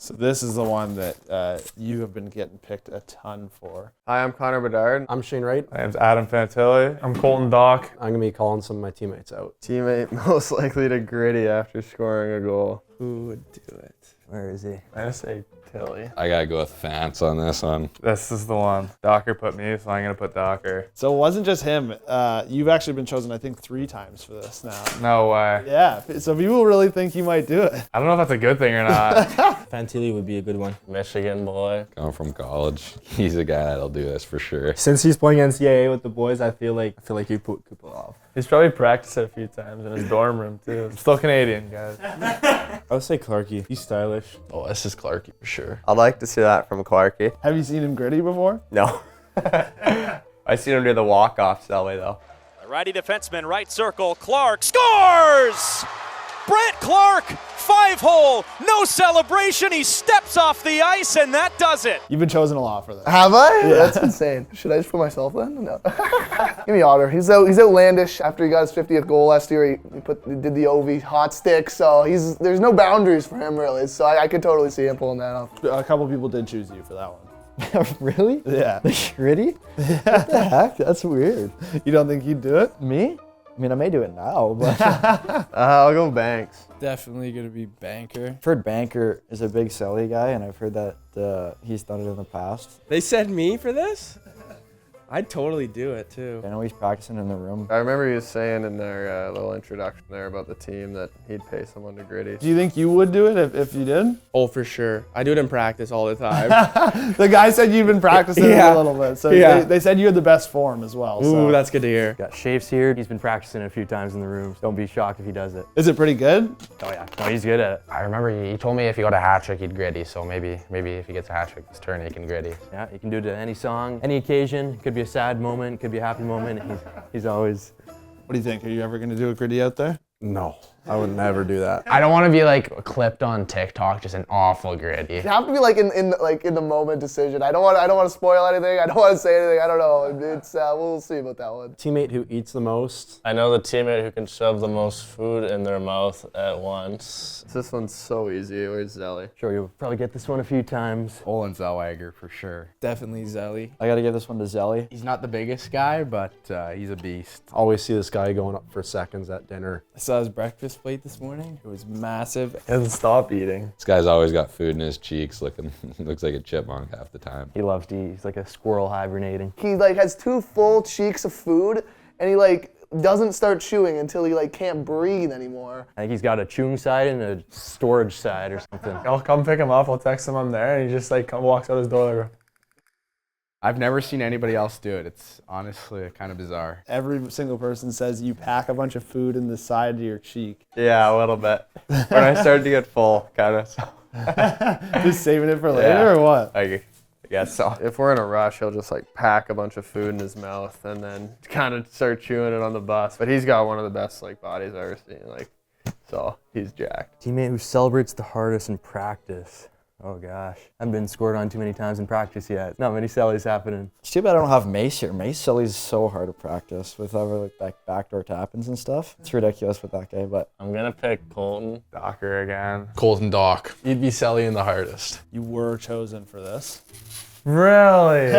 So this is the one that you have been getting picked a ton for. Hi, I'm Connor Bedard. I'm Shane Wright. My name's Adam Fantilli. I'm Colton Dock. I'm going to be calling some of my teammates out. Teammate most likely to gritty after scoring a goal. Who would do it? Where is he? I'm gonna say Tilly. I gotta go with Fance on this one. This is the one. Docker put me, so I'm gonna put Docker. So it wasn't just him. You've actually been chosen, I think, 3 times for this now. No way. Yeah, so people really think you might do it. I don't know if that's a good thing or not. Fantilli would be a good one. Michigan boy. Going from college, he's a guy that'll do this for sure. Since he's playing NCAA with the boys, I feel like he could pull it off. He's probably practiced it a few times in his dorm room too. I'm still Canadian, guys. I would say Clarkie. He's stylish. Oh, this is Clarkie for sure. I'd like to see that from Clarkie. Have you seen him gritty before? No. I seen him do the walk-off Selway though. The righty defenseman, right circle, Clark scores! Brent Clark, 5-hole, no celebration, he steps off the ice and that does it. You've been chosen a lot for that. Have I? Yeah. That's insane. Should I just put myself then? No. Give me Otter. He's outlandish. After he got his 50th goal last year, he did the OV hot stick. So there's no boundaries for him really. So I could totally see him pulling that off. A couple people did choose you for that one. Really? Yeah. Gritty? What the heck? That's weird. You don't think you'd do it? Me? I mean, I may do it now, but I'll go Banks. Definitely going to be Banker. I've heard Banker is a big Selly guy, and I've heard that he's done it in the past. They said me for this? I'd totally do it too. I know he's practicing in the room. I remember he was saying in their little introduction there about the team that he'd pay someone to gritty. Do you think you would do it if you did? Oh, for sure. I do it in practice all the time. The guy said you've been practicing Yeah. a little bit, so Yeah. they said you had the best form as well. So. Ooh, that's good to hear. Got Shafes here. He's been practicing a few times in the room. Don't be shocked if he does it. Is it pretty good? Oh yeah, no, he's good at it. I remember he told me if he got a hat trick, he'd gritty. So maybe if he gets a hat trick this turn, he can gritty. Yeah, he can do it to any song, any occasion. Could be a sad moment, could be a happy moment. He's always. What do you think? Are you ever going to do a gritty out there? No, I would never do that. I don't want to be like clipped on TikTok, just an awful gritty. You have to be like in the moment decision. I don't want to spoil anything. I don't want to say anything. I don't know. It's we'll see about that one. Teammate who eats the most. I know the teammate who can shove the most food in their mouth at once. This one's so easy. Where's Zelly? Sure, you'll probably get this one a few times. Olin Zellweger for sure. Definitely Zelly. I got to give this one to Zelly. He's not the biggest guy, but he's a beast. Always see this guy going up for seconds at dinner. I saw his breakfast plate this morning. It was massive. He doesn't stop eating. This guy's always got food in his cheeks, looks like a chipmunk half the time. He loves to eat. He's like a squirrel hibernating. He has 2 full cheeks of food, and he doesn't start chewing until he can't breathe anymore. I think he's got a chewing side and a storage side or something. I'll come pick him up. I'll text him I'm there, and he just walks out his door. Like, I've never seen anybody else do it. It's honestly kind of bizarre. Every single person says you pack a bunch of food in the side of your cheek. Yeah, a little bit. When I started to get full, kind of. Just saving it for later or what? I guess so. If we're in a rush, he'll just pack a bunch of food in his mouth and then kind of start chewing it on the bus. But he's got one of the best bodies I've ever seen. So he's jacked. Teammate who celebrates the hardest in practice. Oh gosh, I've been scored on too many times in practice yet. Not many Sellys happening. It's too bad I don't have Mace here. Mace Selly's so hard to practice with our backdoor tap-ins and stuff. It's ridiculous with that guy, but I'm gonna pick Colton. Docker again. Colton Dock. He'd be Selly in the hardest. You were chosen for this. Really?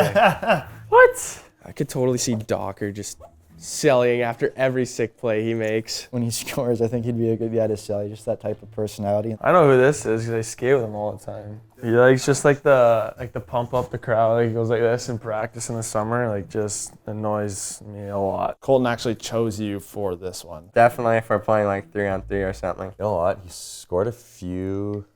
What? I could totally see Docker just selling after every sick play he makes. when he scores, I think he'd be a good guy to Selly. Just that type of personality. I know who this is because I skate with him all the time. He likes just the pump up the crowd. He goes like this in practice in the summer. Just annoys me a lot. Colton actually chose you for this one. Definitely if we're playing 3-on-3 or something. You know what? He scored a few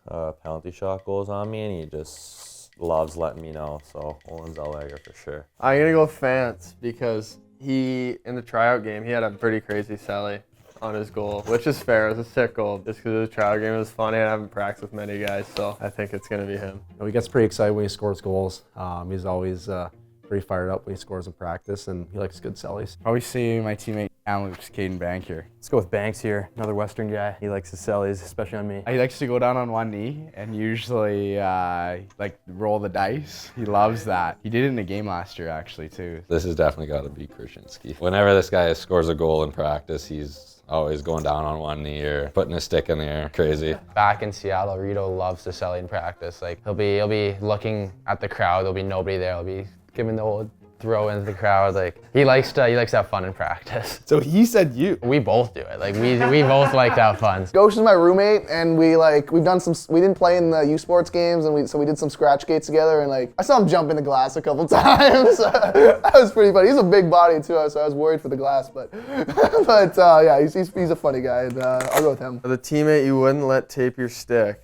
penalty shot goals on me, and he just loves letting me know. So Olin Zellweger for sure. I'm gonna go Fance because in the tryout game, he had a pretty crazy Selly on his goal, which is fair. It was a sick goal just because the tryout game was funny. I haven't practiced with many guys, so I think it's going to be him. He gets pretty excited when he scores goals. He's always pretty fired up when he scores in practice, and he likes good Sellys. Probably see my teammate Alex Caden Bank here. Let's go with Banks here, another Western guy. He likes his Sellys, especially on me. He likes to go down on one knee and usually roll the dice. He loves that. He did it in a game last year actually too. This has definitely got to be Krasinski. Whenever this guy scores a goal in practice, he's Always going down on one knee or putting a stick in the air. Crazy. Back in Seattle, Rito loves to celly in practice. Like he'll be looking at the crowd. There'll be nobody there. He'll be giving the old throw into the crowd. Like he likes to have fun in practice. So he said you. We both do it. Like we both like to have fun. Ghost is my roommate, and we didn't play in the U Sports games, and we did some scratch skates together, and like I saw him jump in the glass a couple times. That was pretty funny. He's a big body too, so I was worried for the glass, but yeah, he's a funny guy, and I'll go with him. The teammate you wouldn't let tape your stick.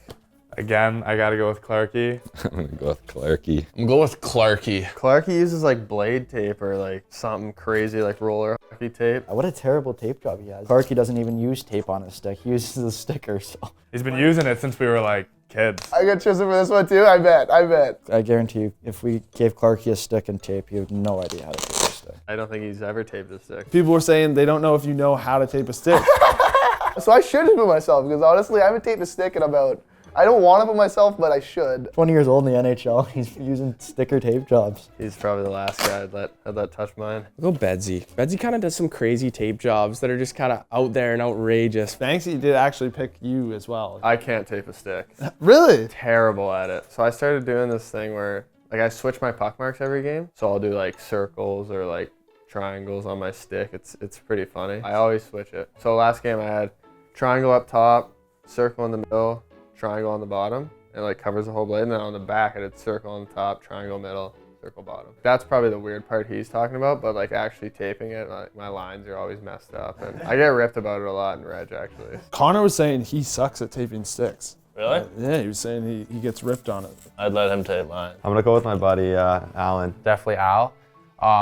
Again, I gotta go with Clarky. I'm gonna go with Clarky. I'm going with Clarky. Clarky uses like blade tape or like something crazy like roller hockey tape. What a terrible tape job he has. Clarky doesn't even use tape on his stick. He uses a sticker, so. He's been using it since we were like kids. I got chosen for this one too, I bet. I guarantee you, if we gave Clarky a stick and tape, he would have no idea how to tape a stick. I don't think he's ever taped a stick. People were saying they don't know if you know how to tape a stick. So I should have put myself, because honestly, I haven't taped a stick in about, I don't want to put myself, but I should. 20 years old in the NHL, he's using sticker tape jobs. He's probably the last guy I'd let touch mine. I'll go Bedsy. Bedsy kind of does some crazy tape jobs that are just kind of out there and outrageous. Banksy did actually pick you as well. I can't tape a stick. Really? Terrible at it. So I started doing this thing where like I switch my puck marks every game. So I'll do like circles or like triangles on my stick. It's pretty funny. I always switch it. So last game I had triangle up top, circle in the middle, triangle on the bottom, and like covers the whole blade. And then on the back I did circle on the top, triangle middle, circle bottom. That's probably the weird part he's talking about, but like actually taping it, like my lines are always messed up, and I get ripped about it a lot in Reg actually. Connor was saying he sucks at taping sticks. Really? Yeah, he was saying he gets ripped on it. I'd let him tape mine. I'm gonna go with my buddy Alan. Definitely Al.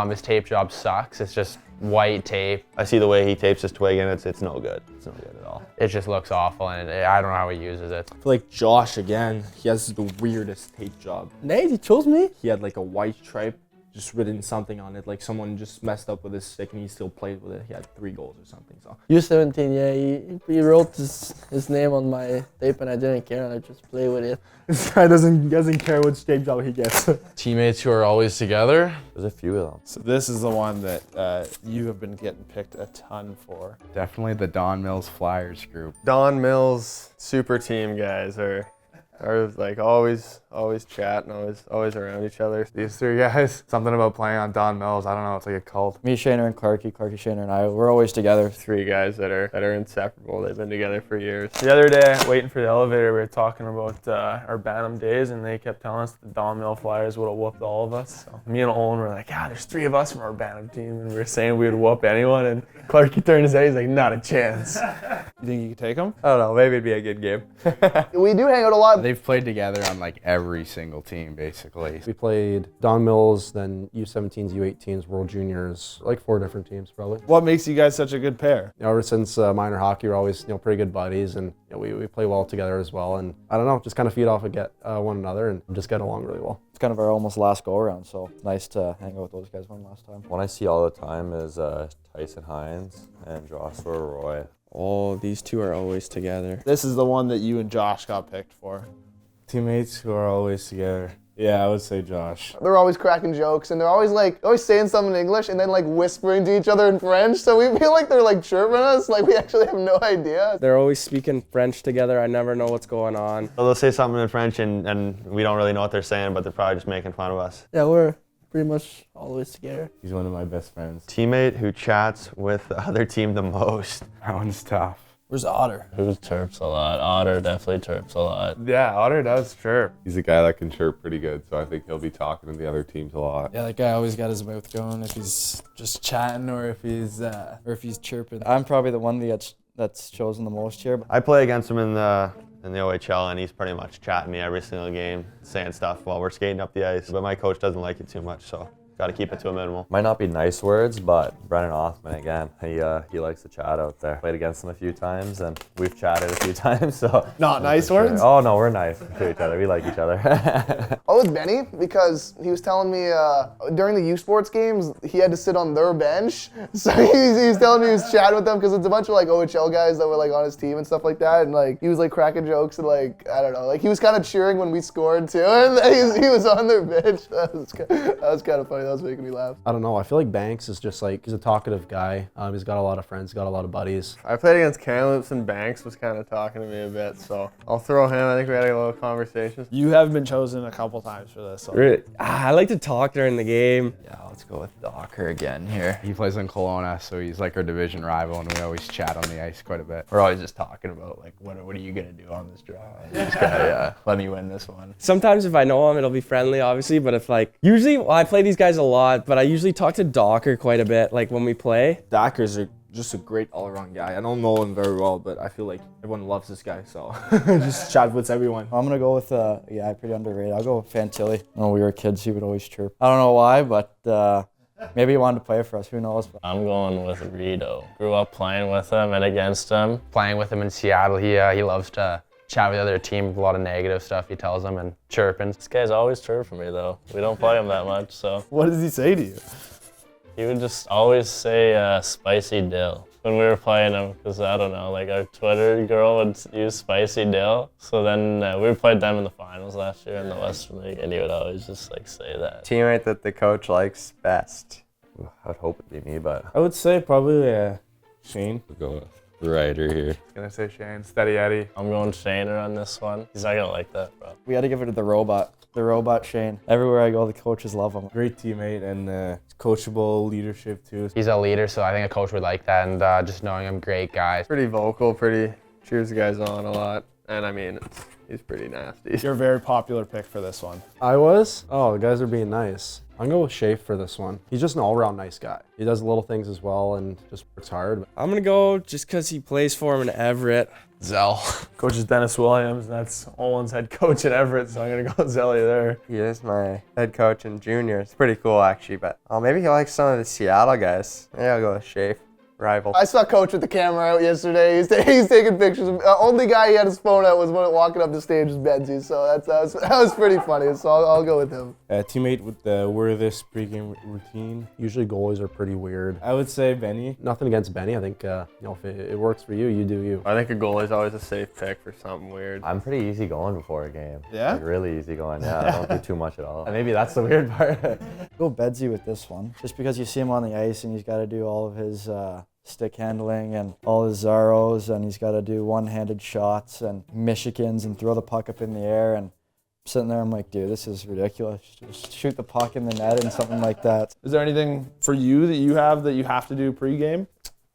His tape job sucks. It's just white tape. I see the way he tapes his twig, and it's no good. It's no good at all. It just looks awful, and I don't know how he uses it. I feel like Josh again. He has the weirdest tape job. Nate, he chose me? He had like a white stripe, just written something on it. Like someone just messed up with his stick, and he still played with it. He had 3 goals or something. So. U17, yeah, he wrote his name on my tape, and I didn't care, and I just played with it. This guy doesn't care what tape job he gets. Teammates who are always together. There's a few of them. So this is the one that you have been getting picked a ton for. Definitely the Don Mills Flyers group. Don Mills super team guys are like always chatting, always around each other. These 3 guys, something about playing on Don Mills, I don't know, it's like a cult. Me, Shaner, and Clarky, Shaner, and I, we're always together. 3 guys that are inseparable. They've been together for years. The other day, waiting for the elevator, we were talking about our Bantam days, and they kept telling us the Don Mill Flyers would have whooped all of us. So me and Olin were like, yeah, there's 3 of us from our Bantam team, and we were saying we would whoop anyone, and Clarky turned his head, he's like, not a chance. You think you could take him? I don't know, maybe it'd be a good game. We do hang out a lot. They've played together on like every single team, basically. We played Don Mills, then U17s, U18s, World Juniors, like 4 different teams probably. What makes you guys such a good pair? Ever since minor hockey, we're always pretty good buddies, and we play well together as well. And I don't know, just kind of feed off of one another and just get along really well. It's kind of our almost last go around, so it's nice to hang out with those guys one last time. One I see all the time is Tyson Hines and Joshua Roy. Oh, these 2 are always together. This is the one that you and Josh got picked for. Teammates who are always together. Yeah, I would say Josh. They're always cracking jokes, and they're always saying something in English and then like whispering to each other in French. So we feel like they're like chirping us, like we actually have no idea. They're always speaking French together. I never know what's going on. So they'll say something in French, and we don't really know what they're saying, but they're probably just making fun of us. Yeah, we're pretty much always together. He's one of my best friends. Teammate who chats with the other team the most. That one's tough. Where's Otter? Who chirps a lot? Otter definitely chirps a lot. Yeah, Otter does chirp. He's a guy that can chirp pretty good, so I think he'll be talking to the other teams a lot. Yeah, that guy always got his mouth going if he's just chatting or if he's chirping. I'm probably the one that's chosen the most here. I play against him in the OHL, and he's pretty much chatting me every single game, saying stuff while we're skating up the ice. But my coach doesn't like it too much, so got to keep it to a minimal. Might not be nice words, but Brennan Othman, again, he likes to chat out there. Played against him a few times, and we've chatted a few times, so. Not nice words? Oh, no, we're nice to each other. We like each other. Oh, with Benny, because he was telling me during the U Sports games, he had to sit on their bench. So he's telling me he was chatting with them, because it's a bunch of like OHL guys that were like on his team and stuff like that. And like he was like cracking jokes and like, I don't know, like he was kind of cheering when we scored too. And he was on their bench. That was kind of funny. That was making me laugh. I don't know. I feel like Banks is just like, he's a talkative guy. He's got a lot of friends, got a lot of buddies. I played against Kamloops and Banks was kind of talking to me a bit, so I'll throw him. I think we had a little conversation. You have been chosen a couple times for this. So. Really? I like to talk during the game. Yeah, let's go with Docker again here. He plays in Kelowna, so he's like our division rival, and we always chat on the ice quite a bit. We're always just talking about like, what are you gonna do on this draw? Just gotta let me win this one. Sometimes if I know him, it'll be friendly, obviously, but if like, usually I play these guys a lot, but I usually talk to Docker quite a bit, like when we play. Docker's just a great all-around guy. I don't know him very well, but I feel like everyone loves this guy, so just chat with everyone. I'm gonna go with yeah, pretty underrated. I'll go with Fantilli. When we were kids, he would always chirp. I don't know why, but maybe he wanted to play for us. Who knows? I'm going with Rito. Grew up playing with him and against him. Playing with him in Seattle, he loves to chat with the other team, a lot of negative stuff he tells them and chirping. This guy's always chirping me though. We don't play him that much, so. What does he say to you? He would just always say spicy dill when we were playing him, because I don't know, like our Twitter girl would use spicy dill. So then we played them in the finals last year in the Western League, and he would always just like say that. Teammate that the coach likes best. I would hope it'd be me, but I would say probably Shane. We'll go with Ryder here. Gonna say Shane, Steady Eddie. I'm going Shaner on this one. He's not gonna like that, bro. We had to give it to the robot. The robot Shane. Everywhere I go, the coaches love him. Great teammate and coachable leadership too. He's a leader, so I think a coach would like that, and just knowing him, great guy. Pretty vocal, pretty cheers the guys on a lot, and I mean, he's pretty nasty. You're a very popular pick for this one. I was? Oh, the guys are being nice. I'm going to go with Shafe for this one. He's just an all-around nice guy. He does little things as well and just works hard. I'm gonna go just because he plays for him in Everett. Zell. Coach is Dennis Williams, and that's Olin's head coach at Everett, so I'm gonna go Zelly there. He is my head coach in junior. It's pretty cool actually, but maybe he likes some of the Seattle guys. Maybe I'll go with Shafe. Rival. I saw Coach with the camera out yesterday. He's taking pictures. Only guy he had his phone out was when walking up the stage was Benzie, so that was pretty funny. So I'll go with him. Teammate with the weirdest pregame routine. Usually goalies are pretty weird. I would say Benny. Nothing against Benny. I think if it works for you, you do you. I think a goalie's always a safe pick for something weird. I'm pretty easy going before a game. Yeah? Like really easy going. Yeah, I don't do too much at all. And maybe that's the weird part. Go Bedsy with this one, just because you see him on the ice and he's got to do all of his stick handling and all his Zaros, and he's got to do one-handed shots and Michigans and throw the puck up in the air. And I'm sitting there, I'm like, dude, this is ridiculous. Just shoot the puck in the net and something like that. Is there anything for you that you have to do pregame?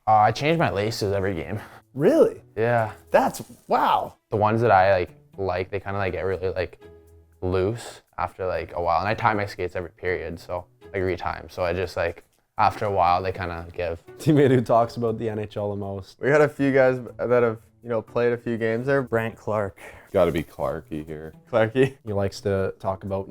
I change my laces every game. Really? Yeah. That's, wow. The ones that I like, they kind of get really loose after a while. And I tie my skates every period, so retime. So I just after a while, they kind of give. Teammate who talks about the NHL the most. We got a few guys that have, played a few games there. Brant Clark. Got to be Clarky here. Clarky. He likes to talk about,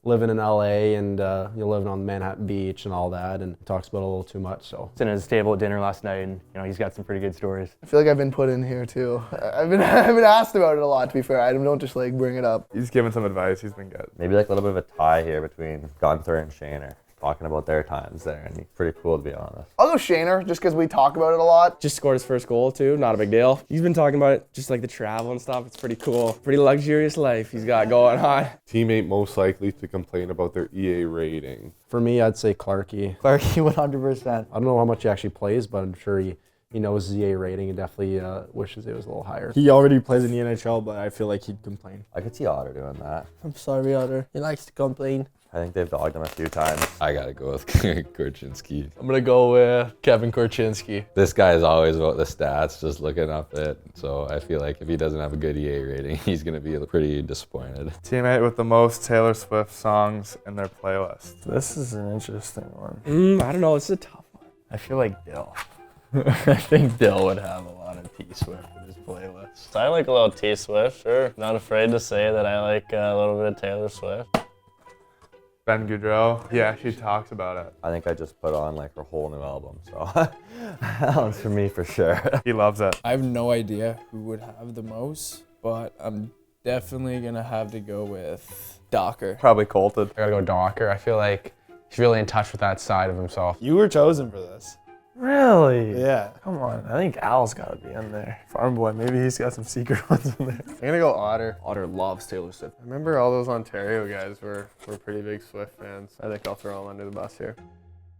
living in LA and living on Manhattan Beach and all that, and talks about it a little too much. So Sitting at his table at dinner last night, and he's got some pretty good stories. I feel like I've been put in here too. I've been asked about it a lot, to be fair. I don't just bring it up. He's given some advice. He's been good. Maybe a little bit of a tie here between Gunther and Shaner. Talking about their times there, and he's pretty cool to be honest. I'll go Shaner, just because we talk about it a lot. Just scored his first goal too, not a big deal. He's been talking about it, just the travel and stuff. It's pretty cool. Pretty luxurious life he's got going on. Teammate most likely to complain about their EA rating. For me, I'd say Clarky. Clarky 100%. I don't know how much he actually plays, but I'm sure he knows his EA rating and definitely wishes it was a little higher. He already plays in the NHL, but I feel like he'd complain. I could see Otter doing that. I'm sorry, Otter. He likes to complain. I think they've dogged him a few times. I gotta go with Korchinski. I'm gonna go with Kevin Korchinski. This guy is always about the stats, just looking up it. So I feel like if he doesn't have a good EA rating, he's gonna be pretty disappointed. Teammate with the most Taylor Swift songs in their playlist. This is an interesting one. I don't know. It's a tough one. I feel like Dill. I think Dill would have a lot of T-Swift in his playlist. I like a little T-Swift, sure. Not afraid to say that I like a little bit of Taylor Swift. Ben Goudreau, he actually talks about it. I think I just put on her whole new album, so that one's for me for sure. He loves it. I have no idea who would have the most, but I'm definitely gonna have to go with Docker. Probably Colton. I gotta go Docker. I feel like he's really in touch with that side of himself. You were chosen for this. Really? Yeah. Come on. I think Al's got to be in there. Farm Boy, maybe he's got some secret ones in there. I'm gonna go Otter. Otter loves Taylor Swift. I remember all those Ontario guys were pretty big Swift fans. I think I'll throw them under the bus here.